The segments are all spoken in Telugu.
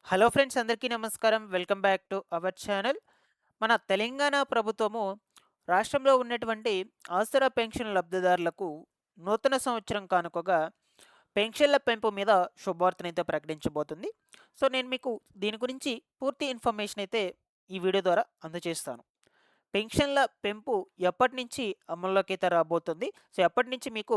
హలో ఫ్రెండ్స్, అందరికీ నమస్కారం. Welcome back to our channel. మన తెలంగాణ ప్రభుత్వము రాష్ట్రంలో ఉన్నటువంటి ఆసరా పెన్షన్ లబ్ధిదారులకు నూతన సంవత్సరం కానుకగా పెన్షన్ల పెంపు మీద శుభవార్తనైతే ప్రకటించబోతుంది. సో నేను మీకు దీని గురించి పూర్తి ఇన్ఫర్మేషన్ అయితే ఈ వీడియో ద్వారా అందజేస్తాను. పెన్షన్ల పెంపు ఎప్పటినుంచి అమల్లోకైతే రాబోతుంది? సో ఎప్పటినుంచి మీకు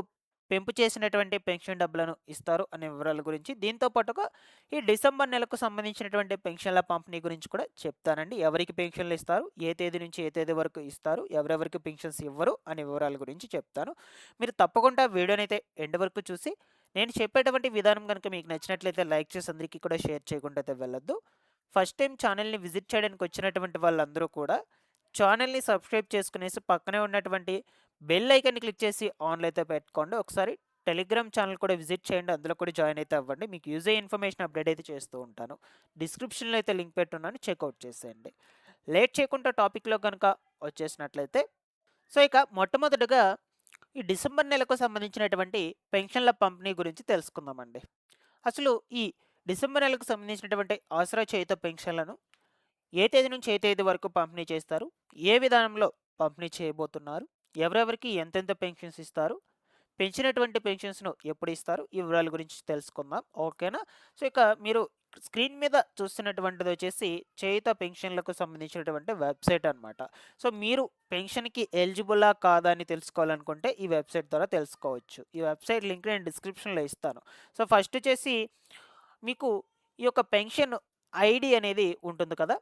పెంపు చేసినటువంటి పెన్షన్ డబ్బులను ఇస్తారు అనే వివరాల గురించి, దీంతో పాటుగా ఈ డిసెంబర్ నెలకు సంబంధించినటువంటి పెన్షన్ల పంపిణీ గురించి కూడా చెప్తానండి. ఎవరికి పెన్షన్లు ఇస్తారు, ఏ తేదీ నుంచి ఏ తేదీ వరకు ఇస్తారు, ఎవరెవరికి పెన్షన్స్ ఇవ్వరు అనే వివరాల గురించి చెప్తాను. మీరు తప్పకుండా వీడియోనైతే ఎండ్ వరకు చూసి, నేను చెప్పేటువంటి విధానం కనుక మీకు నచ్చినట్లయితే లైక్ చేసి అందరికీ కూడా షేర్ చేయకుండా అయితే వెళ్ళొద్దు. ఫస్ట్ టైం ఛానల్‌ని విజిట్ చేయడానికి వచ్చినటువంటి వాళ్ళందరూ కూడా ఛానల్‌ని సబ్స్క్రైబ్ చేసుకునేసి పక్కనే ఉన్నటువంటి బెల్ ఐకాన్‌ని క్లిక్ చేసి ఆన్‌లో అయితే పెట్టుకోండి. ఒకసారి టెలిగ్రామ్ ఛానల్ కూడా విజిట్ చేయండి. అందులో కూడా జాయిన్ అయితే అవ్వండి. మీకు యూజ్ అయ్యే ఇన్ఫర్మేషన్ అప్డేట్ అయితే చేస్తూ ఉంటాను. డిస్క్రిప్షన్‌లో అయితే లింక్ పెట్టున్నాను, చెక్‌ఔట్ చేసేయండి. లేట్ చేయకుండా టాపిక్‌లో గనుక వచ్చేసినట్లయితే, సో ఇక మొట్టమొదటగా ఈ డిసెంబర్ నెలకు సంబంధించినటువంటి పెన్షన్ల పంపిణీ గురించి తెలుసుకుందామండి. అసలు ఈ డిసెంబర్ నెలకు సంబంధించినటువంటి ఆసరా చేయుత పెన్షన్లను ఏ తేదీ నుంచి ఏ తేదీ వరకు పంపిణీ చేస్తారు? ఏ విధానంలో పంపిణీ చేయబోతున్నారు? ఎవరెవరికి ఎంతెంత పెన్షన్స్ ఇస్తారు? పెంచినటువంటి పెన్షన్స్‌ను ఎప్పుడు ఇస్తారు? ఈ వివరాల గురించి తెలుసుకుందాం. ఓకేనా? సో, ఇక మీరు స్క్రీన్ మీద చూస్తున్నటువంటిదొచ్చేసి చేయుత పెన్షన్‌లకు సంబంధించినటువంటి వెబ్‌సైట్ అనమాట. సో, మీరు పెన్షన్‌కి ఎలిజిబులా? కాదా? అని తెలుసుకోవాలనుకుంటే ఈ వెబ్‌సైట్ ద్వారా తెలుసుకోవచ్చు. ఈ వెబ్‌సైట్ లింక్ నేను డిస్క్రిప్షన్‌లో ఇస్తాను. సో, ఫస్ట్ వచ్చేసి మీకు ఈ యొక్క పెన్షన్ ఐడీ అనేది ఉంటుంది కదా!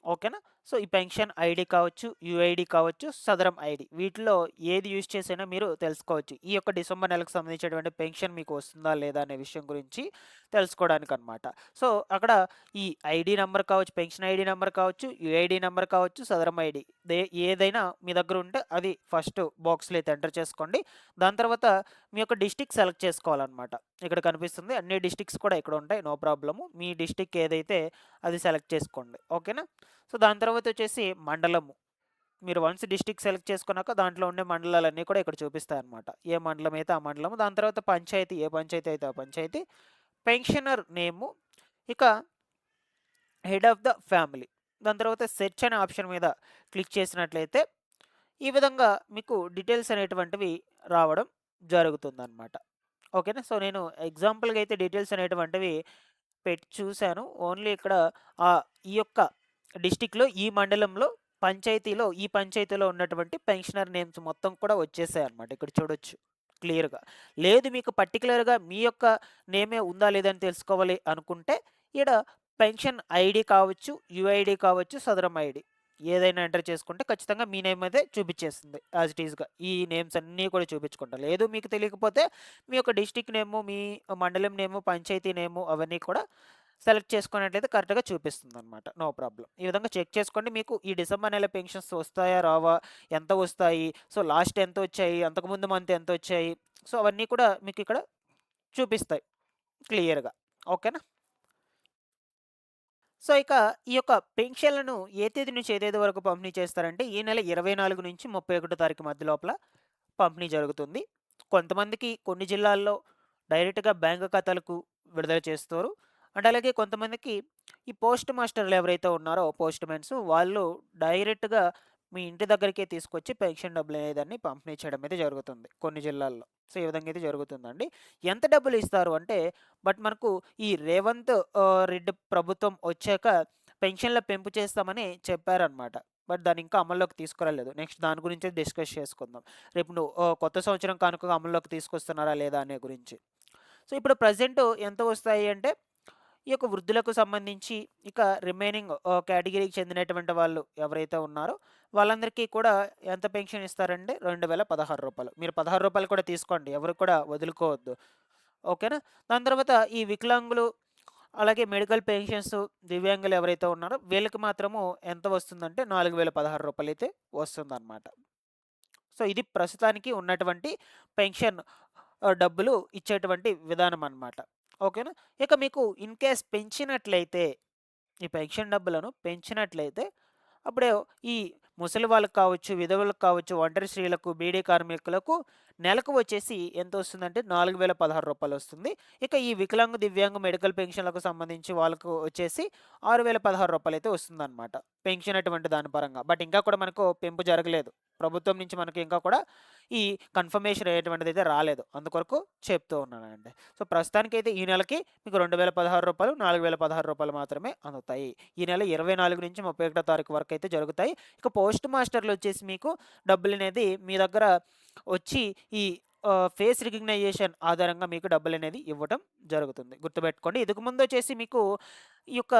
ఓకేనా? సో, ఈ పెన్షన్ ఐడీ కావచ్చు, యూఐడీ కావచ్చు, సదరం ఐడీ వీటిలో ఏది యూజ్ చేసైనా మీరు తెలుసుకోవచ్చు. ఈ యొక్క డిసెంబర్ నెలకు సంబంధించినటువంటి పెన్షన్ మీకు వస్తుందా? లేదా? అనే విషయం గురించి తెలుసుకోవడానికనమాట. సో, అక్కడ ఈ ఐడీ నంబర్ కావచ్చు, పెన్షన్ ఐడీ నంబర్ కావచ్చు, యూఐడీ నంబర్ కావచ్చు, సదరం ఐడీ ఏదైనా మీ దగ్గర ఉంటే అది ఫస్ట్ బాక్స్‌లో అయితే ఎంటర్ చేసుకోండి. దాని తర్వాత మీ యొక్క డిస్ట్రిక్ట్ సెలెక్ట్ చేసుకోవాలనమాట. ఇక్కడ కనిపిస్తుంది. అన్ని డిస్ట్రిక్ట్స్ కూడా ఇక్కడ ఉంటాయి. No problem. మీ డిస్ట్రిక్ట్ ఏదైతే అది సెలెక్ట్ చేసుకోండి. ఓకేనా? సో, దాని తర్వాతొచ్చేసి మండలము. మీరు వన్స్ డిస్ట్రిక్ట్ సెలెక్ట్ చేసుకున్నాక దాంట్లో ఉండే మండలాలన్నీ కూడా ఇక్కడ చూపిస్తాయన్నమాట. ఏ మండలం అయితే ఆ మండలము. దాని తర్వాత పంచాయతీ, ఏ పంచాయతీ అయితే ఆ పంచాయతీ. పెన్షనర్ నేము. ఇక హెడ్ ఆఫ్ ద ఫ్యామిలీ. దాని తర్వాత సెర్చ్ అనే ఆప్షన్ మీద క్లిక్ చేసినట్లయితే ఈ విధంగా మీకు డీటెయిల్స్ అనేటువంటివి రావడం జరుగుతుందన్నమాట. ఓకేనా? సో, నేను ఎగ్జాంపుల్‌గా అయితే డీటెయిల్స్ అనేటువంటివి పెట్టి చూసాను. ఓన్లీ ఇక్కడ ఈ యొక్క డిస్ట్రిక్ట్‌లో, ఈ మండలంలో, పంచాయతీలో, ఈ పంచాయతీలో ఉన్నటువంటి పెన్షనర్ నేమ్స్ మొత్తం కూడా వచ్చేసాయన్నమాట. ఇక్కడ చూడొచ్చు క్లియర్‌గా. లేదు మీకు పర్టిక్యులర్‌గా మీ యొక్క నేమే ఉందా లేదా అని తెలుసుకోవాలి అనుకుంటే, ఈడ పెన్షన్ ఐడీ కావచ్చు, యూఐడీ కావచ్చు, సదరం ఐడీ ఏదైనా ఎంటర్ చేసుకుంటే ఖచ్చితంగా మీ నేమ్ అయితే చూపిచ్చేస్తుంది యాజ్ ఇట్ ఈస్‌గా. ఈ నేమ్స్ అన్నీ కూడా చూపించుకుంటా. లేదు మీకు తెలియకపోతే మీ యొక్క డిస్ట్రిక్ట్ నేము, మీ మండలం నేము, పంచాయతీ నేము అవన్నీ కూడా సెలెక్ట్ చేసుకున్నట్లయితే కరెక్ట్‌గా చూపిస్తుందనమాట. No problem. ఈ విధంగా చెక్ చేసుకోండి. మీకు ఈ డిసెంబర్ నెల పెన్షన్స్ వస్తాయా? రావా? ఎంత వస్తాయి? సో, లాస్ట్ ఎంతొచ్చాయి? అంతకుముందు మంత్ ఎంతొచ్చాయి? సో, అవన్నీ కూడా మీకిక్కడ చూపిస్తాయి క్లియర్‌గా. ఓకేనా? సో, ఇక ఈ యొక్క పెన్షన్‌లను ఏ తేదీ నుంచి ఏ తేదీ వరకు పంపిణీ చేస్తారంటే, ఈ నెల 24 నుంచి 31 తారీఖు మధ్య లోపల పంపిణీ జరుగుతుంది. కొంతమందికి కొన్ని జిల్లాల్లో డైరెక్ట్‌గా బ్యాంక్ ఖాతాలకు విడుదల చేస్తారు. అండ్ అలాగే కొంతమందికి ఈ పోస్ట్ మాస్టర్‌లు ఎవరైతే ఉన్నారో పోస్ట్ మెన్స్ వాళ్ళు డైరెక్ట్‌గా మీ ఇంటి దగ్గరికే తీసుకొచ్చి పెన్షన్ డబ్బులనేదాన్ని పంపిణీ చేయడం అయితే జరుగుతుంది కొన్ని జిల్లాల్లో. సో, ఈ విధంగా అయితే జరుగుతుందండి. ఎంత డబ్బులు ఇస్తారు అంటే, బట్ మనకు ఈ రేవంత్ రెడ్డి ప్రభుత్వం వచ్చాక పెన్షన్‌ల పెంపు చేస్తామని చెప్పారనమాట. బట్ దాన్ని ఇంకా అమల్లోకి తీసుకురాలేదు. నెక్స్ట్ దాని గురించే డిస్కస్ చేసుకుందాం. రేపు కొత్త సంవత్సరం కానుకగా అమల్లోకి తీసుకొస్తున్నారా లేదా అనే గురించి. సో, ఇప్పుడు ప్రెజెంట్ ఎంత వస్తాయి అంటే, ఈ యొక్క వృద్ధులకు సంబంధించి ఇక రిమైనింగ్ కేటగిరీకి చెందినటువంటి వాళ్ళు ఎవరైతే ఉన్నారో వాళ్ళందరికీ కూడా ఎంత పెన్షన్ ఇస్తారంటే రూ. 2016. మీరు రూ. 16 కూడా తీసుకోండి. ఎవరు కూడా వదులుకోవద్దు. ఓకేనా? దాని తర్వాత ఈ వికలాంగులు, అలాగే మెడికల్ పెన్షన్స్, దివ్యాంగులు ఎవరైతే ఉన్నారో వీళ్ళకి మాత్రము ఎంత వస్తుందంటే రూ. 4016 అయితే వస్తుందన్నమాట. సో, ఇది ప్రస్తుతానికి ఉన్నటువంటి పెన్షన్ డబ్బులు ఇచ్చేటువంటి విధానం అన్నమాట. ఓకేనా? ఇక మీకు ఇన్ కేస్ పెంచినట్లయితే, ఈ పెన్షన్ డబ్బులను పెంచినట్లయితే, అప్పుడు ఈ ముసలి వాళ్ళకి కావచ్చు, విధవలకు కావచ్చు, ఒంటరి స్త్రీలకు, బీడీ కార్మికులకు నెలకు వచ్చేసి ఎంతొస్తుందంటే రూ. 4016 వస్తుంది. ఇక ఈ వికలాంగ్, దివ్యాంగ్ మెడికల్ పెన్షన్‌లకు సంబంధించి వాళ్ళకు వచ్చేసి రూ. 6016 అయితే వస్తుందనమాట. పెన్షన్ అటువంటి దాని పరంగా. బట్ ఇంకా కూడా మనకు పెంపు జరగలేదు. ప్రభుత్వం నుంచి మనకి ఇంకా కూడా ఈ కన్ఫర్మేషన్ అయ్యేటువంటిదైతే రాలేదు. అందుకొరకు చెప్తూ ఉన్నానండి. సో, ప్రస్తుతానికైతే ఈ నెలకి మీకు రూ. 2016, రూ. 4016 మాత్రమే అందుతాయి. ఈ నెల 24 నుంచి 31 తారీఖు వరకైతే జరుగుతాయి. ఇక పోస్ట్ మాస్టర్‌లొచ్చేసి మీకు డబ్బులనేది మీ దగ్గర వచ్చి ఈ ఫేస్ రికగ్నైజేషన్ ఆధారంగా మీకు డబ్బులనేది ఇవ్వటం జరుగుతుంది. గుర్తుపెట్టుకోండి. ఇదికు ముందొచ్చేసి మీకు ఈ యొక్క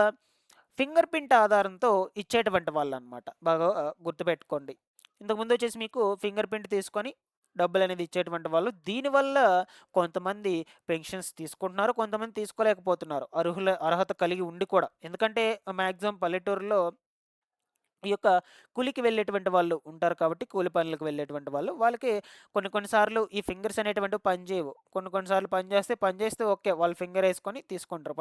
ఫింగర్ ప్రింట్ ఆధారంతో ఇచ్చేటువంటి వాళ్ళనమాట. బాగా గుర్తుపెట్టుకోండి. ఇంతకుముందొచ్చేసి మీకు ఫింగర్ ప్రింట్ తీసుకొని డబ్బులనేది ఇచ్చేటువంటి వాళ్ళు. దీనివల్ల కొంతమంది పెన్షన్స్ తీసుకుంటున్నారు. కొంతమంది తీసుకోలేకపోతున్నారు. అర్హత కలిగి ఉండి కూడా. ఎందుకంటే మాక్సిమం పల్లెటూరులో ఈ యొక్క కూలికి వెళ్ళేటువంటి వాళ్ళు ఉంటారు కాబట్టి, కూలి పనులకు వెళ్ళేటువంటి వాళ్ళు. వాళ్ళకి కొన్ని కొన్ని సార్లు ఈ ఫింగర్స్ అనేటువంటివి పనిచేయవు. కొన్ని కొన్ని సార్లు పని చేస్తే ఓకే. వాళ్ళు ఫింగర్ యేసుకొని తీసుకుంటారు.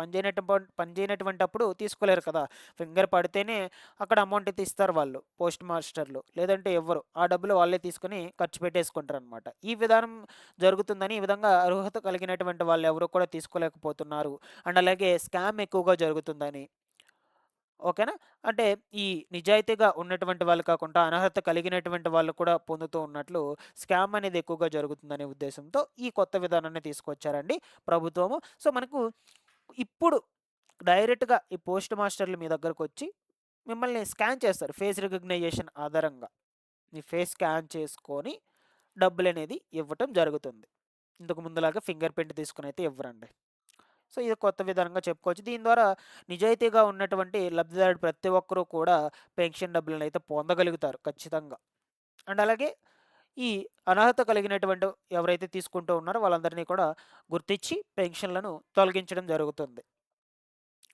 పని చేయనటువంటప్పుడు తీసుకోలేరు కదా! ఫింగర్ పడితేనే అక్కడ అమౌంట్ అయితే ఇస్తారు వాళ్ళు పోస్ట్ మాస్టర్‌లు. లేదంటే ఇవ్వరు. ఆ డబ్బులు వాళ్ళే తీసుకొని ఖర్చు పెట్టేసుకుంటారనమాట. ఈ విధానం జరుగుతుందని, ఈ విధంగా అర్హత కలిగినటువంటి వాళ్ళెవరు కూడా తీసుకోలేకపోతున్నారు. అండ్ అలాగే స్కామ్ ఎక్కువగా జరుగుతుందని. ఓకేనా? అంటే ఈ నిజాయితీగా ఉన్నటువంటి వాళ్ళు కాకుండా అనర్హత కలిగినటువంటి వాళ్ళు కూడా పొందుతూ ఉన్నట్లు స్కామ్ అనేది ఎక్కువగా జరుగుతుందనే ఉద్దేశంతో ఈ కొత్త విధానాన్ని తీసుకొచ్చారండి ప్రభుత్వము. సో, మనకు ఇప్పుడు డైరెక్ట్‌గా ఈ పోస్ట్ మాస్టర్‌లు మీ దగ్గరకొచ్చి మిమ్మల్ని స్కాన్ చేస్తారు. ఫేస్ రికగ్నైజేషన్ ఆధారంగా. మీ ఫేస్ స్కాన్ చేసుకొని డబ్బులనేది ఇవ్వటం జరుగుతుంది. ఇంతకు ముందులాగా ఫింగర్ ప్రింట్ తీసుకొనైతే ఇవ్వరండి. సో, ఇది కొత్త విధానంగా చెప్పుకోవచ్చు. దీని ద్వారా నిజాయితీగా ఉన్నటువంటి లబ్ధిదారుడు ప్రతి ఒక్కరు కూడా పెన్షన్ డబ్బులనైతే పొందగలుగుతారు ఖచ్చితంగా. అండ్ అలాగే ఈ అనర్హత కలిగినటువంటి ఎవరైతే తీసుకుంటూ ఉన్నారో వాళ్ళందరినీ కూడా గుర్తించి పెన్షన్‌లను తొలగించడం జరుగుతుంది.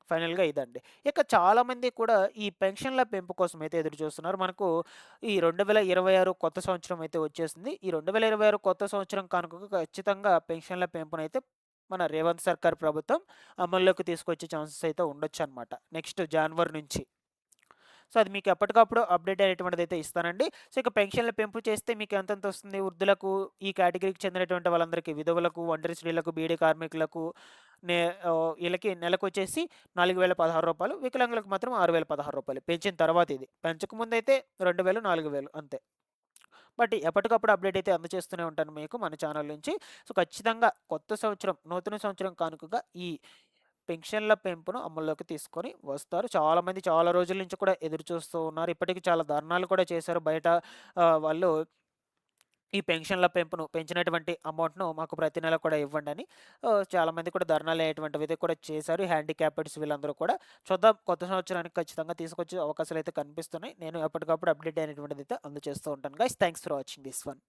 ఫైనల్‌గా ఇదండి. ఇక చాలామంది కూడా ఈ పెన్షన్‌ల పెంపు కోసమైతే ఎదురు చూస్తున్నారు. మనకు ఈ 2026 కొత్త సంవత్సరం అయితే వచ్చేసింది. ఈ 2026 కొత్త సంవత్సరం కానుకగా ఖచ్చితంగా పెన్షన్‌ల పెంపునైతే మన రేవంత్ సర్కార్ ప్రభుత్వం అమల్లోకి తీసుకొచ్చే ఛాన్సెస్ అయితే ఉండొచ్చనమాట. నెక్స్ట్ జాన్వరి నుంచి. సో, అది మీకు ఎప్పటికప్పుడు అప్డేట్ అనేటువంటిదైతే ఇస్తానండి. సో, ఇక పెన్షన్‌ల పెంపు చేస్తే మీకు ఎంతెంత వస్తుంది? వృద్ధులకు, ఈ కేటగిరీకి చెందినటువంటి వాళ్ళందరికీ, విధవలకు, ఒంటరి స్త్రీలకు, బీడీ కార్మికులకు నే ఈళ్ళకి నెలకొచ్చేసి రూ. 4016, వికలాంగులకు మాత్రం రూ. 6016 పెంచిన తర్వాత ఇది. పెంచకముందైతే 2000, 4000 అంతే. బట్ ఎప్పటికప్పుడు అప్డేట్ అయితే అందజేస్తూనే ఉంటాను మీకు మన ఛానల్ నుంచి. సో, ఖచ్చితంగా కొత్త సంవత్సరం, నూతన సంవత్సరం కానుకగా ఈ పెన్షన్ల పెంపును అమల్లోకి తీసుకొని వస్తారు. చాలామంది చాలా రోజుల నుంచి కూడా ఎదురు చూస్తూ ఉన్నారు. ఇప్పటికి చాలా ధర్నాలు కూడా చేశారు బయట. వాళ్ళు ఈ పెన్షన్ల పెంచినటువంటి అమౌంట్‌ను మాకు ప్రతి నెల కూడా ఇవ్వండని చాలామంది కూడా ధర్నాలయ్యేటువంటివి కూడా చేశారు. హ్యాండిక్యాప్డ్స్ వీళ్ళందరూ కూడా. చూద్దాం, కొత్త సంవత్సరానికి ఖచ్చితంగా తీసుకొచ్చే అవకాశాలైతే కనిపిస్తున్నాయి. నేను ఎప్పటికప్పుడు అప్డేట్ అయినటువంటిదైతే అందజేస్తూ ఉంటాను guys. Thanks for watching this one.